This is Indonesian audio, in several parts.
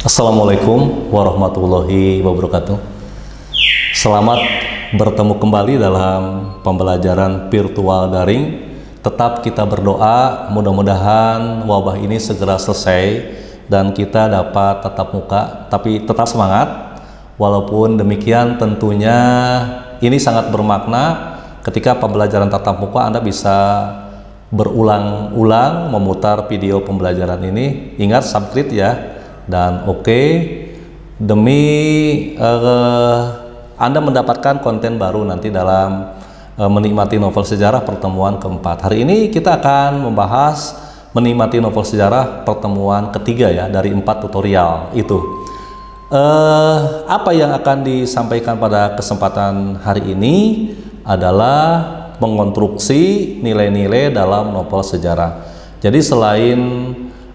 Assalamualaikum warahmatullahi wabarakatuh. Selamat bertemu kembali dalam pembelajaran virtual daring. Tetap kita berdoa mudah-mudahan wabah ini segera selesai dan kita dapat tatap muka, tapi tetap semangat. Walaupun demikian tentunya ini sangat bermakna ketika pembelajaran tatap muka Anda bisa berulang-ulang memutar video pembelajaran ini. Ingat subscribe ya. Dan oke, demi Anda mendapatkan konten baru nanti dalam menikmati novel sejarah pertemuan keempat. Hari ini kita akan membahas menikmati novel sejarah pertemuan ketiga ya, dari 4 tutorial itu. Apa yang akan disampaikan pada kesempatan hari ini adalah mengonstruksi nilai-nilai dalam novel sejarah. Jadi selain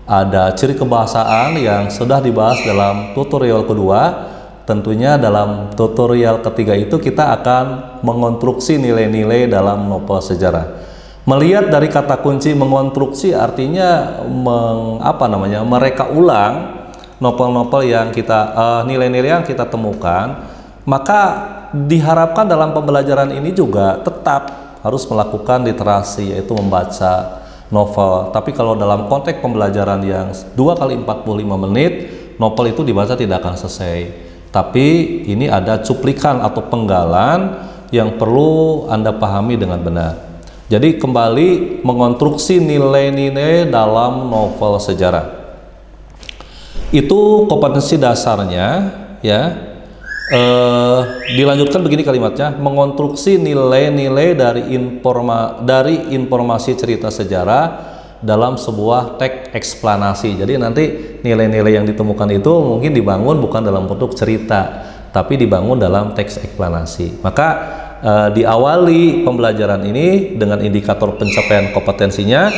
ada ciri kebahasaan yang sudah dibahas dalam tutorial kedua, tentunya dalam tutorial ketiga itu kita akan mengonstruksi nilai-nilai dalam novel sejarah. Melihat dari kata kunci mengonstruksi artinya mereka ulang novel-novel yang kita nilai-nilai yang kita temukan, maka diharapkan dalam pembelajaran ini juga tetap harus melakukan literasi, yaitu membaca novel. Tapi kalau dalam konteks pembelajaran yang 2 kali 45 menit, novel itu dibaca tidak akan selesai. Tapi ini ada cuplikan atau penggalan yang perlu Anda pahami dengan benar. Jadi kembali mengonstruksi nilai-nilai dalam novel sejarah. Itu kompetensi dasarnya ya. Dilanjutkan begini kalimatnya, mengonstruksi nilai-nilai dari informasi cerita sejarah dalam sebuah teks eksplanasi. Jadi nanti nilai-nilai yang ditemukan itu mungkin dibangun bukan dalam bentuk cerita, tapi dibangun dalam teks eksplanasi. Maka diawali pembelajaran ini dengan indikator pencapaian kompetensinya,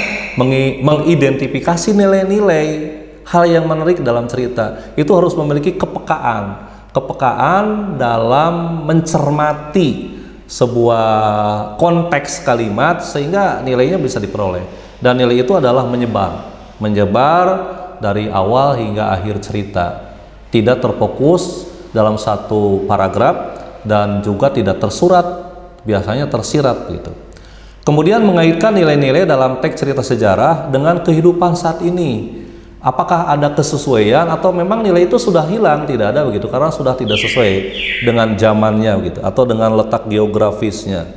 mengidentifikasi nilai-nilai hal yang menarik dalam cerita. Itu harus memiliki kepekaan dalam mencermati sebuah konteks kalimat sehingga nilainya bisa diperoleh. Dan nilai itu adalah menyebar dari awal hingga akhir cerita, tidak terfokus dalam satu paragraf dan juga tidak tersurat, biasanya tersirat gitu. Kemudian mengaitkan nilai-nilai dalam teks cerita sejarah dengan kehidupan saat ini. Apakah ada kesesuaian atau memang nilai itu sudah hilang? Tidak ada begitu, karena sudah tidak sesuai dengan zamannya begitu, atau dengan letak geografisnya.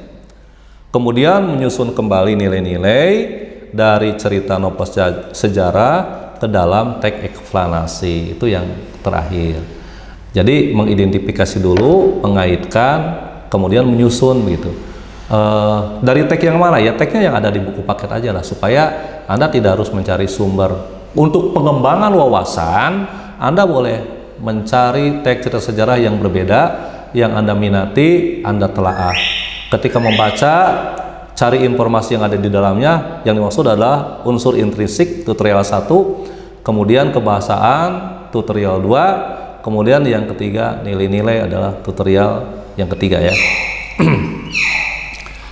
Kemudian menyusun kembali nilai-nilai dari cerita novel sejarah ke dalam teks eksplanasi. Itu yang terakhir. Jadi mengidentifikasi dulu, mengaitkan, kemudian menyusun begitu. Dari teks yang mana ya? Teksnya yang ada di buku paket aja lah, supaya Anda tidak harus mencari sumber. Untuk pengembangan wawasan, Anda boleh mencari teks cerita sejarah yang berbeda, yang Anda minati, Anda telaah. Ketika membaca, cari informasi yang ada di dalamnya. Yang dimaksud adalah unsur intrinsik, tutorial 1, kemudian kebahasaan, tutorial 2, kemudian yang ketiga nilai-nilai adalah tutorial yang ketiga ya.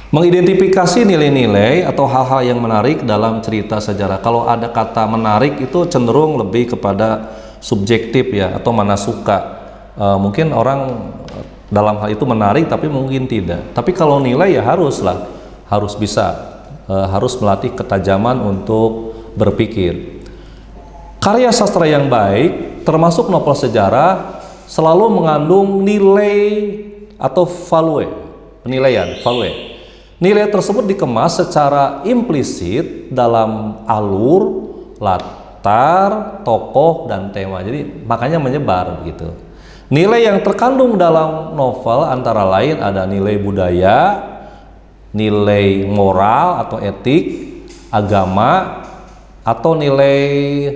Mengidentifikasi nilai-nilai atau hal-hal yang menarik dalam cerita sejarah. Kalau ada kata menarik itu cenderung lebih kepada subjektif ya, atau mana suka. Mungkin orang dalam hal itu menarik tapi mungkin tidak. Tapi kalau nilai ya harus bisa, harus melatih ketajaman untuk berpikir. Karya sastra yang baik, termasuk novel sejarah, selalu mengandung nilai atau penilaian. Nilai tersebut dikemas secara implisit dalam alur, latar, tokoh, dan tema. Jadi makanya menyebar begitu. Nilai yang terkandung dalam novel antara lain ada nilai budaya, nilai moral atau etik, agama, atau nilai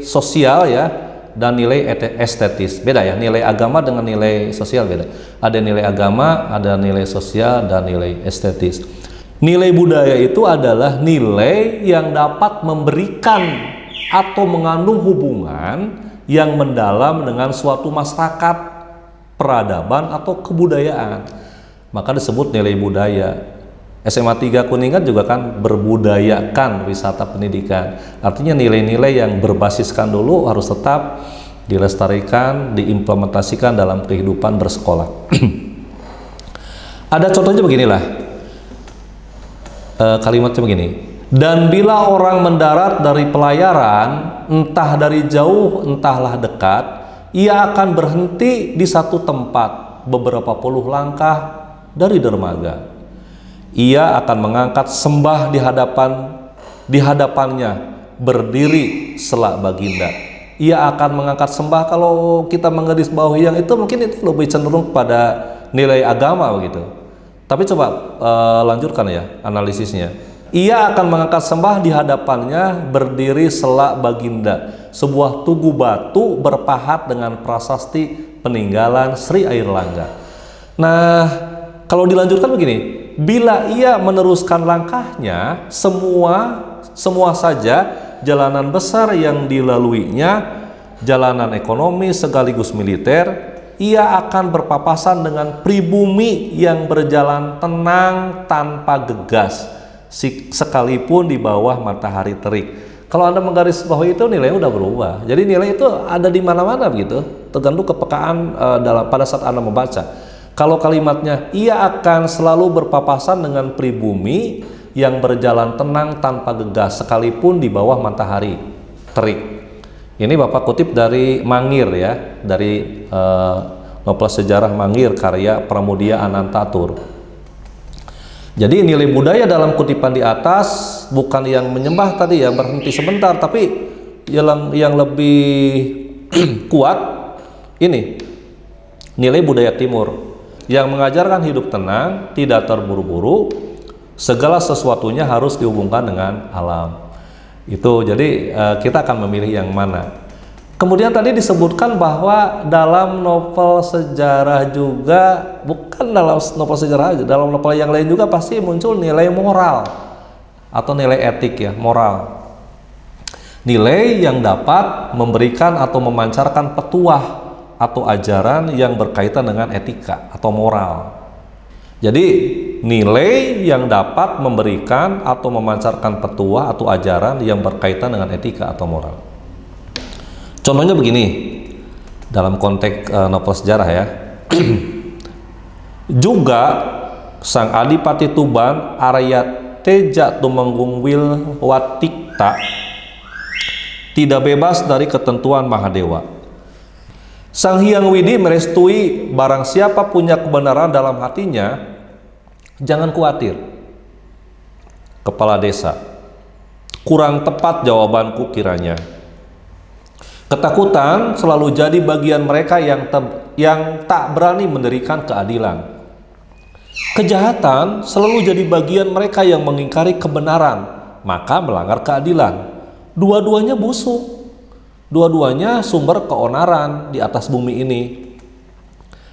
sosial ya, dan nilai estetis. Beda ya, nilai agama dengan nilai sosial beda. Ada nilai agama, ada nilai sosial, dan nilai estetis. Nilai budaya itu adalah nilai yang dapat memberikan atau mengandung hubungan yang mendalam dengan suatu masyarakat, peradaban, atau kebudayaan. Maka disebut nilai budaya. SMA 3 Kuningan juga kan berbudayakan wisata pendidikan. Artinya nilai-nilai yang berbasiskan dulu harus tetap dilestarikan, diimplementasikan dalam kehidupan bersekolah. Ada contohnya beginilah, kalimatnya begini. Dan bila orang mendarat dari pelayaran, entah dari jauh, entahlah dekat, ia akan berhenti di satu tempat beberapa puluh langkah dari dermaga. Ia akan mengangkat sembah di hadapannya, berdiri selak baginda. Ia akan mengangkat sembah, kalau kita menggarisbawahi yang itu mungkin itu lebih cenderung pada nilai agama begitu. Tapi coba lanjutkan ya analisisnya. Ia akan mengangkat sembah di hadapannya, berdiri selak baginda, sebuah tugu batu berpahat dengan prasasti peninggalan Sri Airlangga. Nah, kalau dilanjutkan begini, bila ia meneruskan langkahnya, semua saja jalanan besar yang dilaluinya, jalanan ekonomi sekaligus militer, ia akan berpapasan dengan pribumi yang berjalan tenang tanpa gegas, sekalipun di bawah matahari terik. Kalau Anda menggarisbawahi itu, nilainya udah berubah. Jadi nilai itu ada di mana-mana begitu, tergantung kepekaan pada saat Anda membaca. Kalau kalimatnya, ia akan selalu berpapasan dengan pribumi yang berjalan tenang tanpa gegas, sekalipun di bawah matahari terik. Ini Bapak kutip dari Mangir ya, dari novel sejarah Mangir karya Pramudia Anantatur. Jadi nilai budaya dalam kutipan di atas bukan yang menyembah tadi ya, berhenti sebentar, tapi yang lebih kuat ini nilai budaya timur yang mengajarkan hidup tenang, tidak terburu-buru, segala sesuatunya harus dihubungkan dengan alam. Itu jadi kita akan memilih yang mana. Kemudian tadi disebutkan bahwa dalam novel sejarah juga, bukan dalam novel sejarah aja, dalam novel yang lain juga pasti muncul nilai moral atau nilai etik ya, moral. Nilai yang dapat memberikan atau memancarkan petuah atau ajaran yang berkaitan dengan etika atau moral. Jadi nilai yang dapat memberikan atau memancarkan petuah atau ajaran yang berkaitan dengan etika atau moral. Contohnya begini, dalam konteks novel sejarah ya. Juga sang Adipati Tuban Arya Teja Tumenggung Wilwatikta tidak bebas dari ketentuan Mahadewa. Sang Hyang Widi merestui barang siapa punya kebenaran dalam hatinya, jangan khawatir. Kepala desa, kurang tepat jawabanku kiranya. Ketakutan selalu jadi bagian mereka yang tak berani mendirikan keadilan. Kejahatan selalu jadi bagian mereka yang mengingkari kebenaran, maka melanggar keadilan. Dua-duanya busuk. Dua-duanya sumber keonaran di atas bumi ini.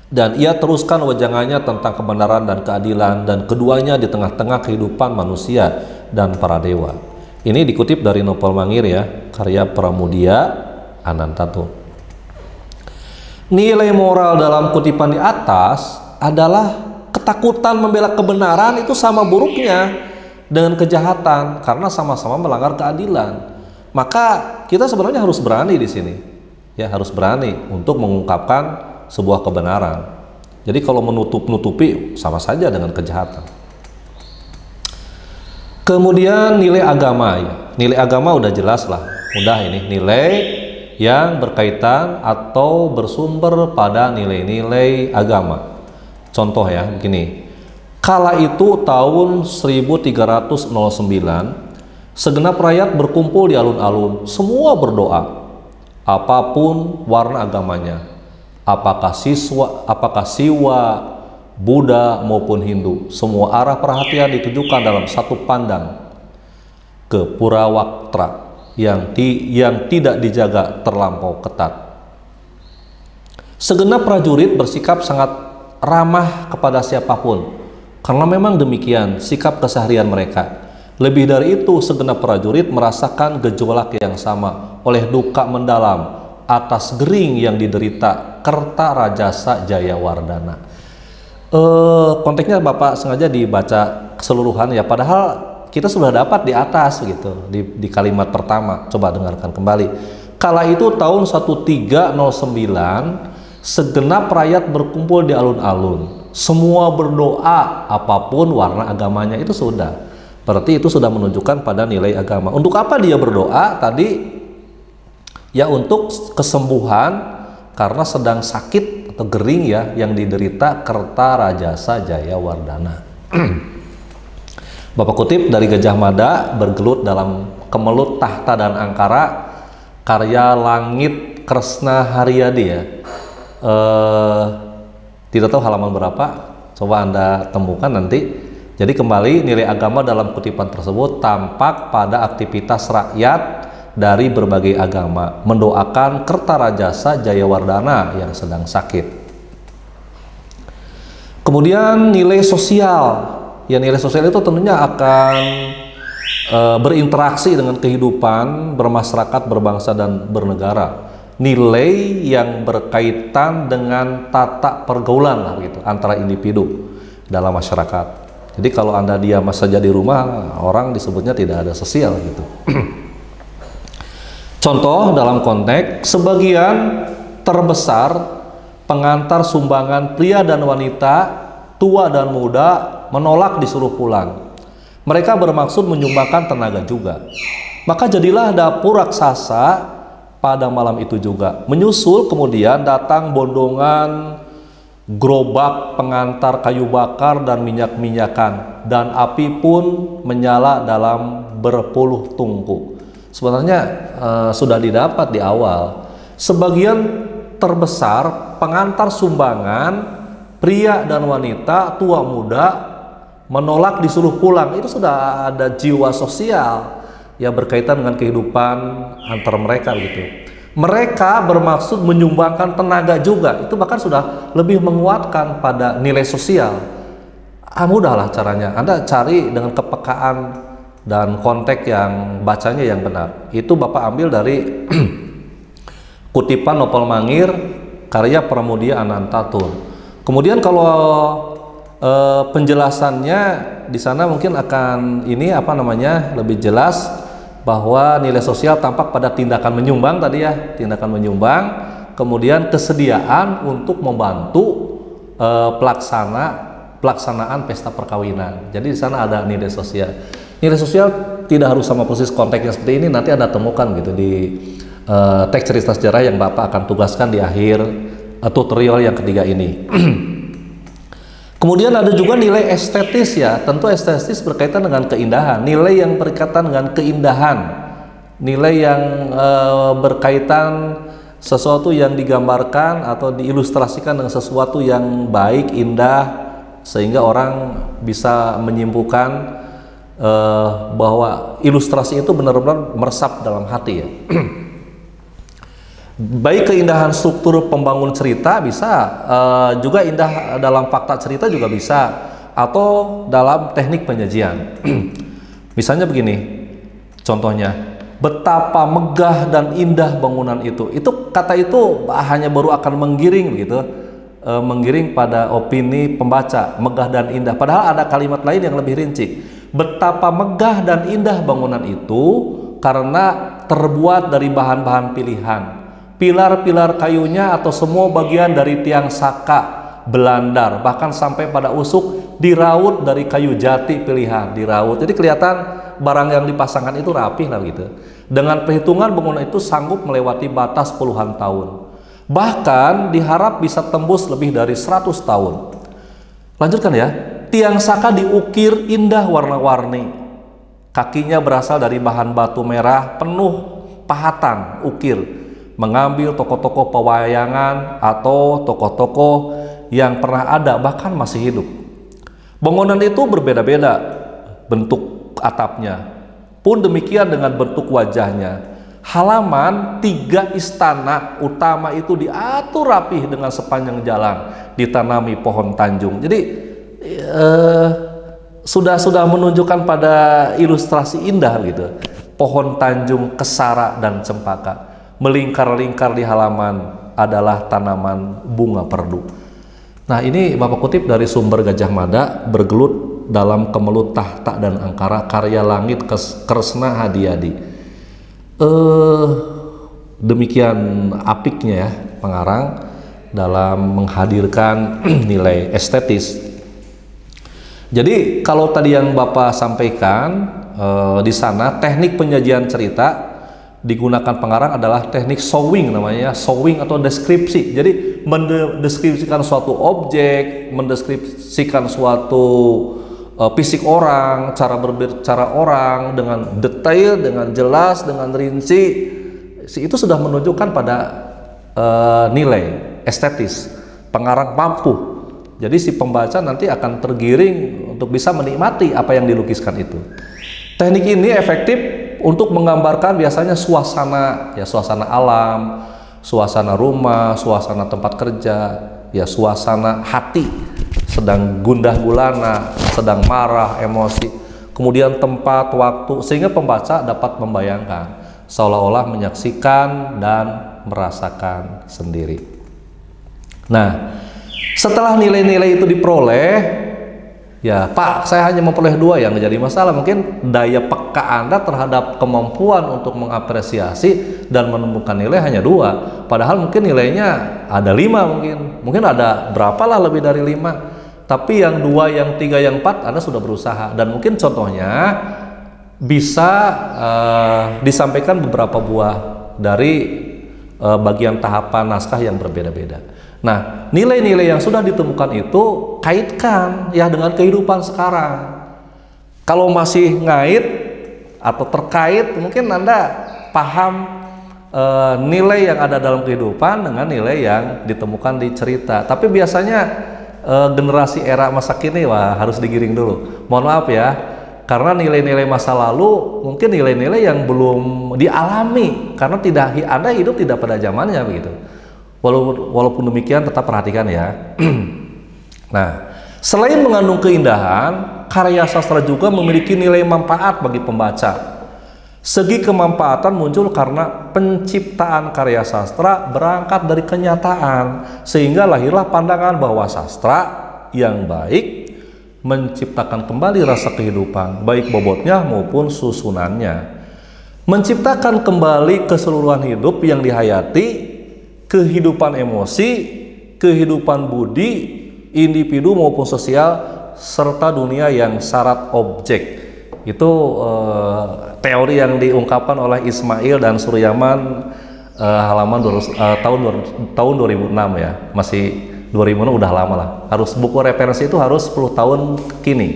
Dan ia teruskan wejangannya tentang kebenaran dan keadilan, dan keduanya di tengah-tengah kehidupan manusia dan para dewa. Ini dikutip dari novel Mangir ya, karya Pramudia Anantatur. Nilai moral dalam kutipan di atas adalah ketakutan membela kebenaran itu sama buruknya dengan kejahatan, karena sama-sama melanggar keadilan. Maka kita sebenarnya harus berani di sini, ya harus berani untuk mengungkapkan sebuah kebenaran. Jadi kalau menutup-nutupi sama saja dengan kejahatan. Kemudian nilai agama ya, nilai agama udah jelas lah, udah ini nilai yang berkaitan atau bersumber pada nilai-nilai agama. Contoh ya begini, kala itu tahun 1309 segenap rakyat berkumpul di alun-alun, semua berdoa, apapun warna agamanya, apakah Siwa, Buddha maupun Hindu, semua arah perhatian ditujukan dalam satu pandang ke Purawaktra yang tidak dijaga terlampau ketat. Segenap prajurit bersikap sangat ramah kepada siapapun, karena memang demikian sikap keseharian mereka. Lebih dari itu, segenap prajurit merasakan gejolak yang sama oleh duka mendalam atas gering yang diderita Kertarajasa Jayawardana. Konteksnya Bapak sengaja dibaca keseluruhan ya, padahal kita sudah dapat di atas gitu, di kalimat pertama. Coba dengarkan kembali. Kala itu tahun 1309, segenap rakyat berkumpul di alun-alun. Semua berdoa, apapun warna agamanya, itu sudah. Berarti itu sudah menunjukkan pada nilai agama. Untuk apa dia berdoa? Tadi ya untuk kesembuhan karena sedang sakit atau gering ya yang diderita Kertarajasa Jayawardhana. Bapak kutip dari Gajah Mada, bergelut dalam kemelut tahta dan angkara, karya Langit Kresna Haryadi ya. Tidak tahu halaman berapa, coba Anda temukan nanti. Jadi kembali nilai agama dalam kutipan tersebut tampak pada aktivitas rakyat dari berbagai agama mendoakan Kertarajasa Jayawardhana yang sedang sakit. Kemudian nilai sosial, ya nilai sosial itu tentunya akan berinteraksi dengan kehidupan bermasyarakat, berbangsa dan bernegara. Nilai yang berkaitan dengan tata pergaulan lah gitu antara individu dalam masyarakat. Jadi kalau Anda diam saja di rumah, orang disebutnya tidak ada sosial gitu. Contoh dalam konteks sebagian terbesar pengantar sumbangan pria dan wanita, tua dan muda menolak disuruh pulang. Mereka bermaksud menyumbangkan tenaga juga. Maka jadilah dapur raksasa pada malam itu juga. Menyusul kemudian datang bondongan gerobak pengantar kayu bakar dan minyak-minyakan, dan api pun menyala dalam berpuluh tungku. Sebenarnya sudah didapat di awal. Sebagian terbesar pengantar sumbangan pria dan wanita, tua muda menolak disuruh pulang. Itu sudah ada jiwa sosial yang berkaitan dengan kehidupan antar mereka gitu. Mereka bermaksud menyumbangkan tenaga juga. Itu bahkan sudah lebih menguatkan pada nilai sosial. Mudahlah caranya. Anda cari dengan kepekaan dan konteks yang bacanya yang benar. Itu Bapak ambil dari kutipan Nopal Mangir karya Pramudia Anantatur. Kemudian kalau penjelasannya di sana mungkin akan ini lebih jelas, bahwa nilai sosial tampak pada tindakan menyumbang tadi ya, tindakan menyumbang, kemudian kesediaan untuk membantu pelaksanaan pesta perkawinan. Jadi di sana ada nilai sosial. Nilai sosial tidak harus sama persis konteksnya seperti ini, nanti Anda temukan gitu di teks cerita sejarah yang Bapak akan tugaskan di akhir tutorial yang ketiga ini. Kemudian ada juga nilai estetis ya, tentu estetis berkaitan dengan keindahan, nilai yang berkaitan dengan keindahan, nilai yang berkaitan sesuatu yang digambarkan atau diilustrasikan dengan sesuatu yang baik, indah, sehingga orang bisa menyimpulkan bahwa ilustrasi itu benar-benar meresap dalam hati ya. Baik keindahan struktur pembangun cerita bisa, juga indah dalam fakta cerita juga bisa, atau dalam teknik penyajian. Misalnya begini, contohnya, betapa megah dan indah bangunan itu. Itu kata itu hanya baru akan menggiring gitu, menggiring pada opini pembaca, megah dan indah. Padahal ada kalimat lain yang lebih rinci. Betapa megah dan indah bangunan itu karena terbuat dari bahan-bahan pilihan. Pilar-pilar kayunya atau semua bagian dari tiang saka, belandar, bahkan sampai pada usuk diraut dari kayu jati pilihan, diraut. Jadi kelihatan barang yang dipasangkan itu rapih lah gitu. Dengan perhitungan bangunan itu sanggup melewati batas puluhan tahun. Bahkan diharap bisa tembus lebih dari 100 tahun. Lanjutkan ya. Tiang saka diukir indah warna-warni. Kakinya berasal dari bahan batu merah penuh pahatan ukir. Mengambil tokoh-tokoh pewayangan atau tokoh-tokoh yang pernah ada bahkan masih hidup. Bangunan itu berbeda-beda bentuk atapnya, pun demikian dengan bentuk wajahnya. Halaman 3 istana utama itu diatur rapih dengan sepanjang jalan ditanami pohon tanjung. Jadi sudah menunjukkan pada ilustrasi indah gitu. Pohon tanjung, kesara dan cempaka. Melingkar-lingkar di halaman adalah tanaman bunga perdu. Nah, ini Bapak kutip dari sumber Gajah Mada, bergelut dalam kemelut tahta dan angkara, karya Langit Kresna Haryadi. demikian apiknya ya pengarang dalam menghadirkan nilai estetis. Jadi kalau tadi yang Bapak sampaikan di sana, teknik penyajian cerita digunakan pengarang adalah teknik showing, namanya showing atau deskripsi. Jadi mendeskripsikan suatu objek, mendeskripsikan suatu fisik orang, cara berbicara orang dengan detail, dengan jelas, dengan rinci, itu sudah menunjukkan pada nilai estetis. Pengarang mampu, jadi si pembaca nanti akan tergiring untuk bisa menikmati apa yang dilukiskan itu. Teknik ini efektif untuk menggambarkan biasanya suasana, ya suasana alam, suasana rumah, suasana tempat kerja, ya suasana hati sedang gundah gulana, sedang marah, emosi, kemudian tempat, waktu, sehingga pembaca dapat membayangkan seolah-olah menyaksikan dan merasakan sendiri. Nah, setelah nilai-nilai itu diperoleh, ya Pak, saya hanya memperoleh 2 yang menjadi masalah. Mungkin daya peka Anda terhadap kemampuan untuk mengapresiasi dan menemukan nilai hanya 2, padahal mungkin nilainya ada 5, mungkin ada berapalah lebih dari 5. Tapi yang 2, yang 3, yang 4 Anda sudah berusaha, dan mungkin contohnya bisa disampaikan beberapa buah dari bagian tahapan naskah yang berbeda-beda. Nah, nilai-nilai yang sudah ditemukan itu kaitkan ya dengan kehidupan sekarang. Kalau masih ngait atau terkait, mungkin Anda paham nilai yang ada dalam kehidupan dengan nilai yang ditemukan di cerita. Tapi biasanya generasi era masa kini harus digiring dulu. Mohon maaf ya, karena nilai-nilai masa lalu mungkin nilai-nilai yang belum dialami karena Anda hidup tidak pada zamannya begitu. Walaupun demikian tetap perhatikan ya. Nah, selain mengandung keindahan, karya sastra juga memiliki nilai manfaat bagi pembaca. Segi kemanfaatan muncul karena penciptaan karya sastra berangkat dari kenyataan, sehingga lahirlah pandangan bahwa sastra yang baik menciptakan kembali rasa kehidupan, baik bobotnya maupun susunannya. Menciptakan kembali keseluruhan hidup yang dihayati, kehidupan emosi, kehidupan budi, individu maupun sosial, serta dunia yang syarat objek. Itu teori yang diungkapkan oleh Ismail dan Suryaman halaman tahun 2006 ya. Masih 2006 udah lama lah. Harus buku referensi itu harus 10 tahun kini.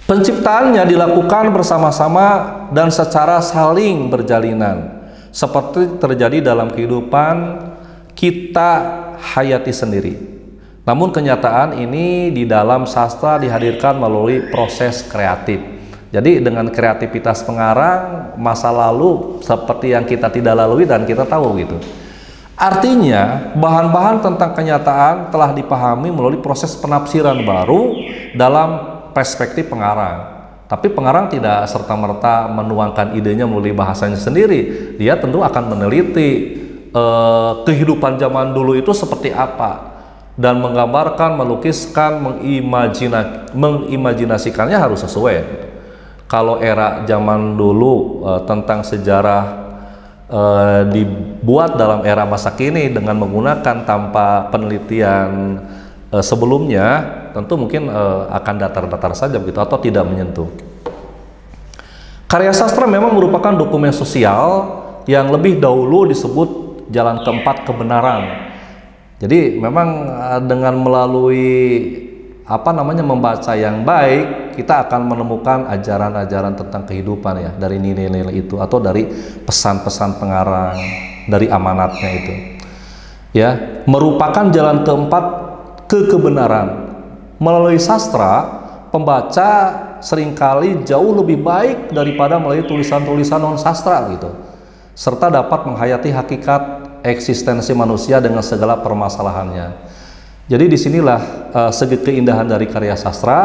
Penciptaannya dilakukan bersama-sama dan secara saling berjalinan, seperti terjadi dalam kehidupan kita hayati sendiri. Namun kenyataan ini di dalam sastra dihadirkan melalui proses kreatif. Jadi dengan kreativitas pengarang, masa lalu seperti yang kita tidak lalui dan kita tahu gitu. Artinya bahan-bahan tentang kenyataan telah dipahami melalui proses penafsiran baru dalam perspektif pengarang. Tapi pengarang tidak serta-merta menuangkan idenya melalui bahasanya sendiri. Dia tentu akan meneliti kehidupan zaman dulu itu seperti apa, dan menggambarkan, melukiskan, mengimajinasikannya harus sesuai. Kalau era zaman dulu tentang sejarah dibuat dalam era masa kini dengan menggunakan tanpa penelitian sebelumnya, tentu mungkin akan datar-datar saja begitu atau tidak menyentuh. Karya sastra memang merupakan dokumen sosial yang lebih dahulu disebut jalan keempat kebenaran. Jadi memang dengan melalui membaca yang baik, kita akan menemukan ajaran-ajaran tentang kehidupan ya, dari nilai-nilai itu atau dari pesan-pesan pengarang, dari amanatnya itu. Ya, merupakan jalan keempat ke kebenaran. Melalui sastra, pembaca seringkali jauh lebih baik daripada melalui tulisan-tulisan non sastra gitu, serta dapat menghayati hakikat eksistensi manusia dengan segala permasalahannya. Jadi disinilah segi keindahan dari karya sastra,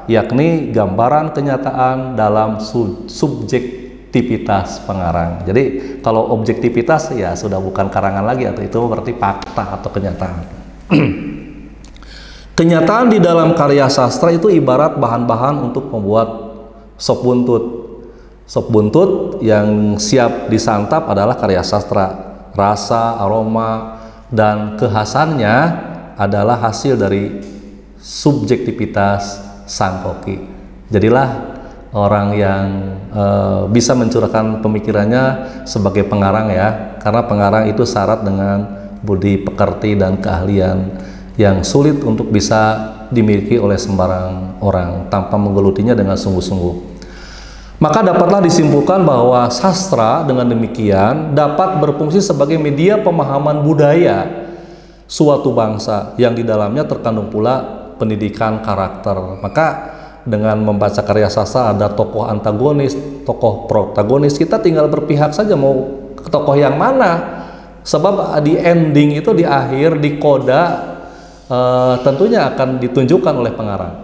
yakni gambaran kenyataan dalam subjektivitas pengarang. Jadi kalau objektivitas ya sudah bukan karangan lagi, atau itu berarti fakta atau kenyataan. Kenyataan di dalam karya sastra itu ibarat bahan-bahan untuk membuat sop buntut. Sop buntut yang siap disantap adalah karya sastra. Rasa, aroma, dan kekhasannya adalah hasil dari subjektivitas sang koki. Jadilah orang yang bisa mencurahkan pemikirannya sebagai pengarang ya, karena pengarang itu syarat dengan budi pekerti dan keahlian yang sulit untuk bisa dimiliki oleh sembarang orang tanpa menggelutinya dengan sungguh-sungguh. Maka dapatlah disimpulkan bahwa sastra dengan demikian dapat berfungsi sebagai media pemahaman budaya suatu bangsa yang di dalamnya terkandung pula pendidikan karakter. Maka dengan membaca karya sastra ada tokoh antagonis, tokoh protagonis, kita tinggal berpihak saja mau ke tokoh yang mana. Sebab di ending itu, di akhir, di koda tentunya akan ditunjukkan oleh pengarang.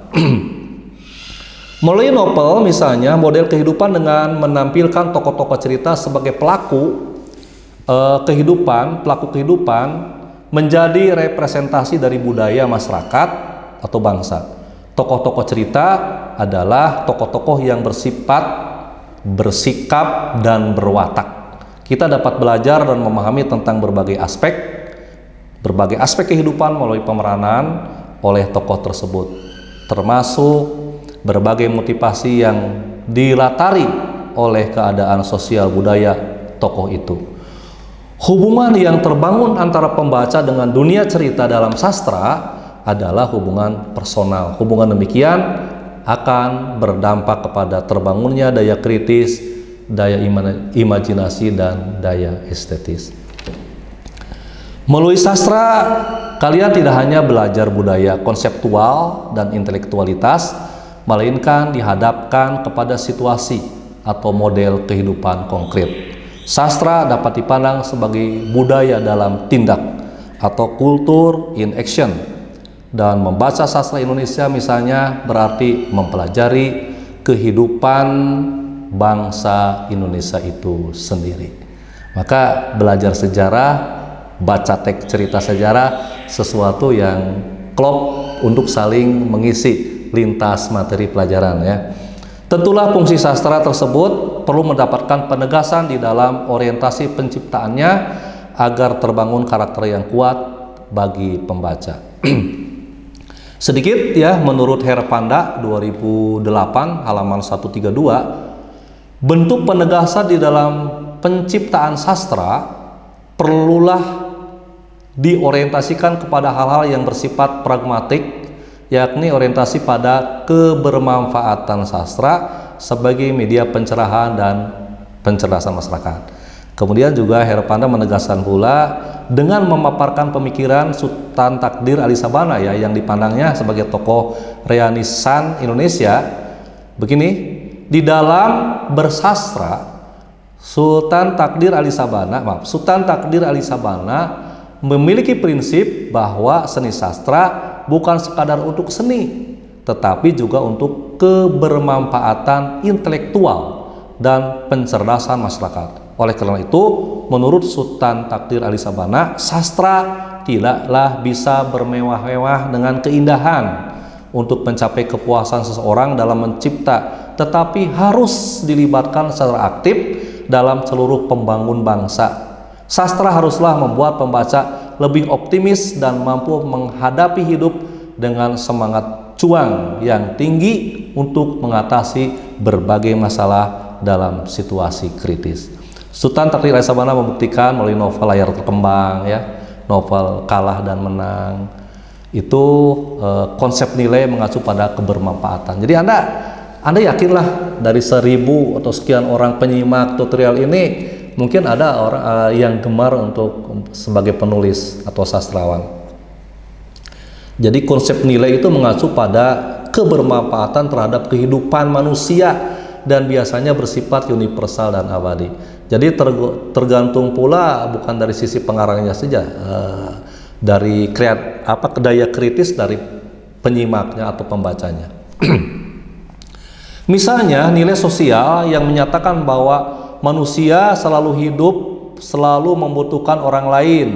Melalui novel misalnya, model kehidupan dengan menampilkan tokoh-tokoh cerita sebagai pelaku kehidupan menjadi representasi dari budaya masyarakat atau bangsa. Tokoh-tokoh cerita adalah tokoh-tokoh yang bersifat, bersikap, dan berwatak. Kita dapat belajar dan memahami tentang berbagai aspek kehidupan melalui pemeranan oleh tokoh tersebut, termasuk berbagai motivasi yang dilatari oleh keadaan sosial budaya tokoh itu. Hubungan yang terbangun antara pembaca dengan dunia cerita dalam sastra adalah hubungan personal. Hubungan demikian akan berdampak kepada terbangunnya daya kritis, daya imajinasi, dan daya estetis. Melalui sastra, kalian tidak hanya belajar budaya konseptual dan intelektualitas, melainkan dihadapkan kepada situasi atau model kehidupan konkret. Sastra dapat dipandang sebagai budaya dalam tindak atau kultur in action, dan membaca sastra Indonesia misalnya berarti mempelajari kehidupan bangsa Indonesia itu sendiri. Maka belajar sejarah, baca teks cerita sejarah, sesuatu yang klop untuk saling mengisi lintas materi pelajaran ya. Tentulah fungsi sastra tersebut perlu mendapatkan penegasan di dalam orientasi penciptaannya agar terbangun karakter yang kuat bagi pembaca. Sedikit ya, menurut Herpanda 2008 halaman 132, bentuk penegasan di dalam penciptaan sastra perlulah diorientasikan kepada hal-hal yang bersifat pragmatik, yakni orientasi pada kebermanfaatan sastra sebagai media pencerahan dan pencerdasan masyarakat. Kemudian juga Herpanda menegaskan pula dengan memaparkan pemikiran Sultan Takdir Ali Sabana ya, yang dipandangnya sebagai tokoh reanisan Indonesia. Begini, di dalam bersastra Sultan Takdir Ali Sabana memiliki prinsip bahwa seni sastra bukan sekadar untuk seni, tetapi juga untuk kebermanfaatan intelektual dan pencerdasan masyarakat. Oleh karena itu, menurut Sultan Takdir Ali Sabana, sastra tidaklah bisa bermewah-mewah dengan keindahan untuk mencapai kepuasan seseorang dalam mencipta, tetapi harus dilibatkan secara aktif dalam seluruh pembangun bangsa. Sastra haruslah membuat pembaca lebih optimis dan mampu menghadapi hidup dengan semangat juang yang tinggi untuk mengatasi berbagai masalah dalam situasi kritis. Sultan Takdir Ali Sabana membuktikan melalui novel Layar Terkembang ya, novel Kalah dan Menang, itu konsep nilai mengacu pada kebermanfaatan. Jadi Anda yakinlah dari 1000 atau sekian orang penyimak tutorial ini, mungkin ada orang yang gemar untuk sebagai penulis atau sastrawan. Jadi konsep nilai itu mengacu pada kebermanfaatan terhadap kehidupan manusia dan biasanya bersifat universal dan abadi. Jadi tergantung pula bukan dari sisi pengarangnya saja, dari daya kritis dari penyimaknya atau pembacanya. Misalnya nilai sosial yang menyatakan bahwa manusia selalu hidup, selalu membutuhkan orang lain.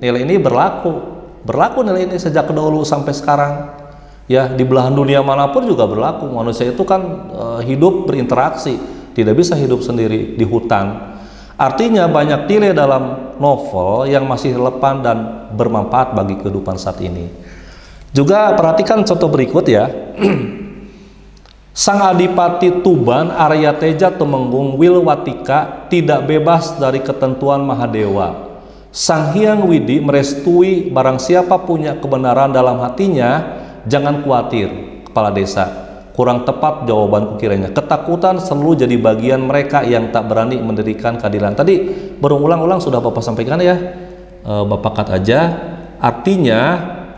Nilai ini berlaku nilai ini sejak dahulu sampai sekarang. Ya, di belahan dunia manapun juga berlaku. Manusia itu kan hidup berinteraksi tidak bisa hidup sendiri di hutan. Artinya banyak nilai dalam novel yang masih relevan dan bermanfaat bagi kehidupan saat ini. Juga perhatikan contoh berikut ya. Sang Adipati Tuban Arya Teja Tumenggung Wilwatika tidak bebas dari ketentuan Mahadewa. Sang Hyang Widi merestui barang siapa punya kebenaran dalam hatinya, jangan khawatir, kepala desa. Kurang tepat jawabanku kiranya. Ketakutan selalu jadi bagian mereka yang tak berani mendirikan keadilan. Tadi berulang-ulang sudah Bapak sampaikan ya, Bapak kat aja. Artinya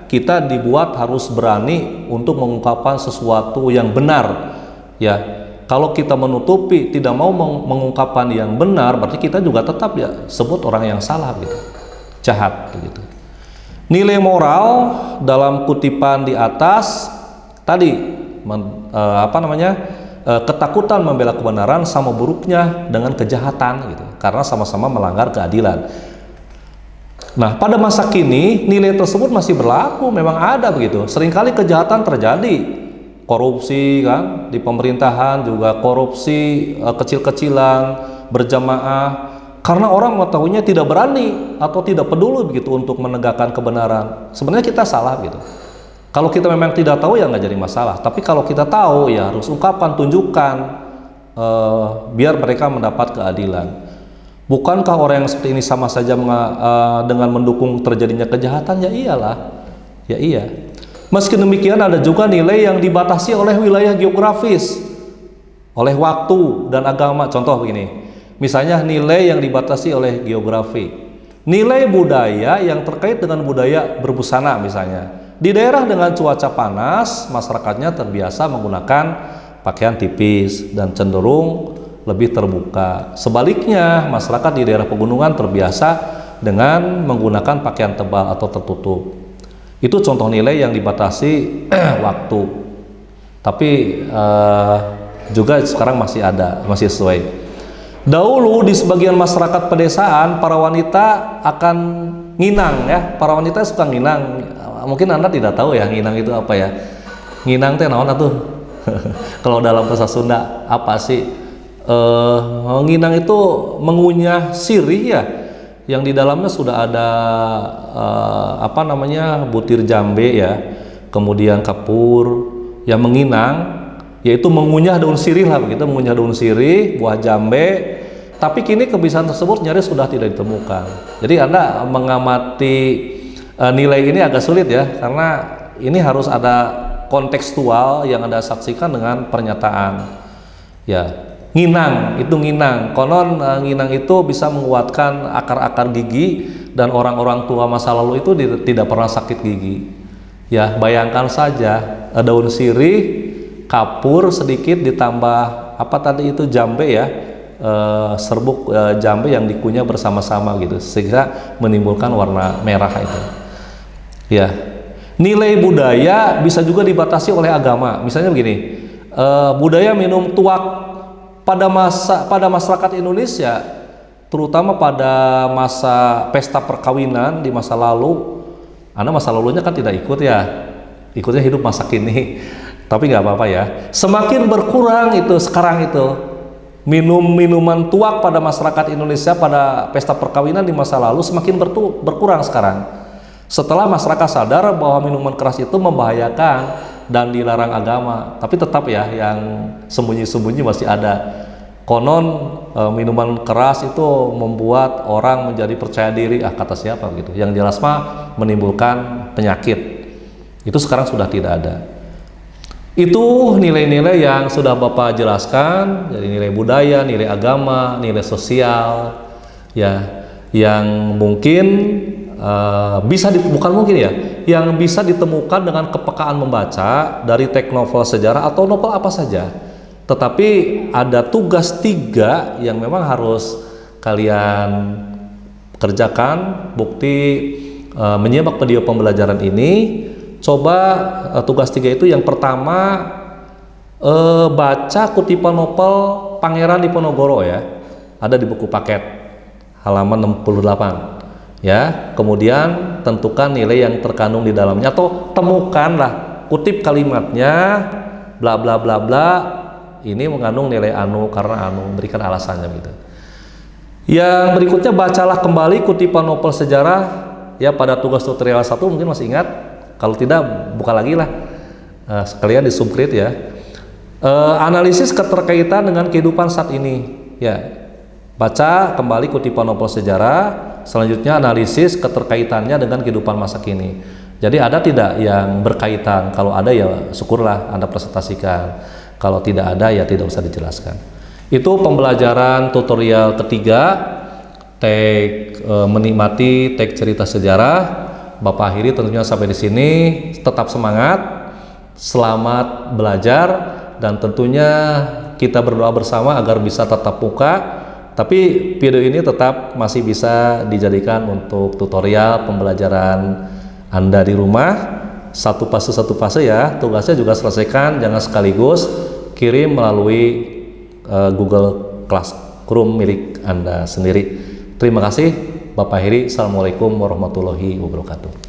kita dibuat harus berani untuk mengungkapkan sesuatu yang benar. Ya, kalau kita menutupi, tidak mau mengungkapkan yang benar, berarti kita juga tetap ya sebut orang yang salah gitu, jahat gitu. Nilai moral dalam kutipan di atas tadi ketakutan membela kebenaran sama buruknya dengan kejahatan gitu, karena sama-sama melanggar keadilan. Nah, pada masa kini nilai tersebut masih berlaku, memang ada begitu. Seringkali kejahatan terjadi, korupsi kan di pemerintahan, juga korupsi kecil-kecilan berjamaah, karena orang mengetahuinya tidak berani atau tidak peduli begitu untuk menegakkan kebenaran. Sebenarnya kita salah gitu. Kalau kita memang tidak tahu ya nggak jadi masalah. Tapi kalau kita tahu ya harus ungkapkan, tunjukkan, biar mereka mendapat keadilan. Bukankah orang yang seperti ini sama saja dengan mendukung terjadinya kejahatan? Ya iyalah, ya iya. Meski demikian ada juga nilai yang dibatasi oleh wilayah geografis, oleh waktu dan agama. Contoh begini, misalnya nilai yang dibatasi oleh geografi, nilai budaya yang terkait dengan budaya berbusana misalnya. Di daerah dengan cuaca panas, masyarakatnya terbiasa menggunakan pakaian tipis dan cenderung lebih terbuka. Sebaliknya, masyarakat di daerah pegunungan terbiasa dengan menggunakan pakaian tebal atau tertutup. Itu contoh nilai yang dibatasi waktu. Tapi juga sekarang masih ada, masih sesuai. Dahulu di sebagian masyarakat pedesaan, para wanita akan nginang ya. Para wanita suka nginang. Mungkin Anda tidak tahu ya nginang itu apa ya. Nginang teh naon atuh? Kalau dalam bahasa Sunda apa sih? Nginang itu mengunyah sirih ya, yang di dalamnya sudah ada butir jambe ya, kemudian kapur. Yang menginang yaitu mengunyah daun sirih lah begitu, mengunyah daun sirih, buah jambe. Tapi kini kebiasaan tersebut nyaris sudah tidak ditemukan. Jadi Anda mengamati nilai ini agak sulit ya, karena ini harus ada kontekstual yang Anda saksikan dengan pernyataan ya. Nginang, itu nginang. Konon nginang itu bisa menguatkan akar-akar gigi, dan orang-orang tua masa lalu itu tidak pernah sakit gigi. Ya, bayangkan saja daun sirih, kapur sedikit ditambah apa tadi itu jambe ya, serbuk jambe yang dikunyah bersama-sama gitu, sehingga menimbulkan warna merah itu. Ya, nilai budaya bisa juga dibatasi oleh agama. Misalnya begini, budaya minum tuak pada masyarakat Indonesia, terutama pada masa pesta perkawinan di masa lalu. Anda masa lalunya kan tidak ikut ya, ikutnya hidup masa kini. Tapi nggak apa-apa ya. Semakin berkurang itu sekarang itu minuman tuak pada masyarakat Indonesia pada pesta perkawinan di masa lalu semakin berkurang sekarang. Setelah masyarakat sadar bahwa minuman keras itu membahayakan dan dilarang agama, tapi tetap ya yang sembunyi-sembunyi masih ada. Konon minuman keras itu membuat orang menjadi percaya diri, kata siapa gitu, yang jelas mah menimbulkan penyakit. Itu sekarang sudah tidak ada. Itu nilai-nilai yang sudah Bapak jelaskan, jadi nilai budaya, nilai agama, nilai sosial ya, yang mungkin yang bisa ditemukan dengan kepekaan membaca dari teks novel sejarah atau novel apa saja. Tetapi ada tugas 3 yang memang harus kalian kerjakan. Bukti menyimak video pembelajaran ini, coba tugas 3 itu yang pertama, baca kutipan novel Pangeran Diponegoro ya, ada di buku paket halaman 68 ya. Kemudian tentukan nilai yang terkandung di dalamnya, atau temukanlah, kutip kalimatnya, bla bla bla bla, ini mengandung nilai anu karena anu, berikan alasannya gitu. Yang berikutnya, bacalah kembali kutipan novel sejarah ya pada tugas tutorial 1, mungkin masih ingat. Kalau tidak, buka lagi lah. Sekalian di subscribe ya. Analisis keterkaitan dengan kehidupan saat ini. Ya, baca kembali kutipan novel sejarah. Selanjutnya analisis keterkaitannya dengan kehidupan masa kini. Jadi ada tidak yang berkaitan? Kalau ada ya syukurlah Anda presentasikan. Kalau tidak ada ya tidak usah dijelaskan. Itu pembelajaran tutorial ketiga, tag menikmati tag cerita sejarah. Bapak akhiri tentunya sampai di sini. Tetap semangat, selamat belajar, dan tentunya kita berdoa bersama agar bisa tatap muka. Tapi video ini tetap masih bisa dijadikan untuk tutorial pembelajaran Anda di rumah, satu fase ya. Tugasnya juga selesaikan, jangan sekaligus, kirim melalui Google Classroom milik Anda sendiri. Terima kasih Bapak Heri. Assalamualaikum warahmatullahi wabarakatuh.